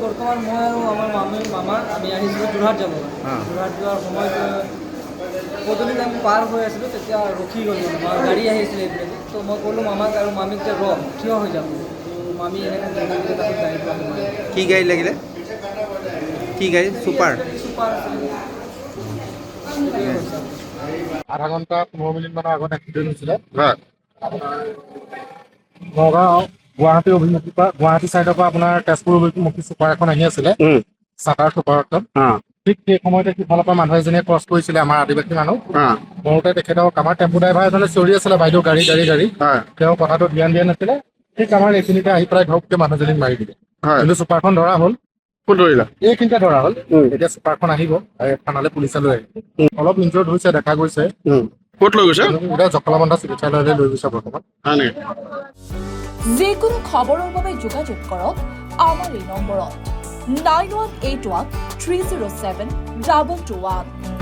বৰ্তমান মই আৰু আমাৰ মামা আমি আহিছিলোঁ যোৰহাট যাব যোৰহাট যোৱাৰ সময়ত পদূলিত আমি পাৰ হৈ আছিলোঁ তেতিয়া ৰখি গ'ল মানে গাড়ী আহিছিলে এইপিনে তো মই ক'লোঁ মামাক আৰু মামীক যে থিয় হৈ যাম তো মামী এনেকৈ গাড়ীটো আহিলে কি গাড়ী লাগিলে কি গাড়ী ছুপাৰ ছুপাৰ আছিলে আধা ঘণ্টা 15 মিনিট মানৰ আগত এক্সিডেণ্ট হৈছিলে নগাঁও গুৱাহাটী অভিমুখী পৰা গুৱাহাটী চাইডৰ পৰা আপোনাৰ তেজপুৰ অভিমুখী ছুপাৰ এখন আহি আছিলে চাটাৰ ছুপাৰ এখন ঠিক সেই সময়তে সিফালৰ পৰা মানুহ এজনীয়ে ক্ৰছ কৰিছিলে আমাৰ আদিবাসী মানুহ বহুতে তেখেতক আমাৰ টেম্পু ড্ৰাইভাৰ এজনে চিঞৰি আছিলে বাইদেউ গাড়ী তেওঁ কথাটো ধ্যান দিয়া নাছিলে ঠিক আমাৰ এইখিনিতে আহি পেলাই ঘপকে মানুহজনীক মাৰি দিলে কিন্তু ছুপাৰখন ধৰা হ'ল ক'ত ধৰিলা এইখিনিতে ধৰা হ'ল এতিয়া ছুপাৰখন আহিব থানালৈ পুলিচে লৈ আহিব অলপ ইনজৰ্ড হৈছে দেখা গৈছে ক'ত লৈ গৈছে এতিয়া জখলাবন্ধা চিকিৎসালয়লৈ লৈ গৈছে বৰ্তমান যিকোনো খবৰৰ বাবে যোগাযোগ কৰক আমাৰ এই নম্বৰত 9181 307 2221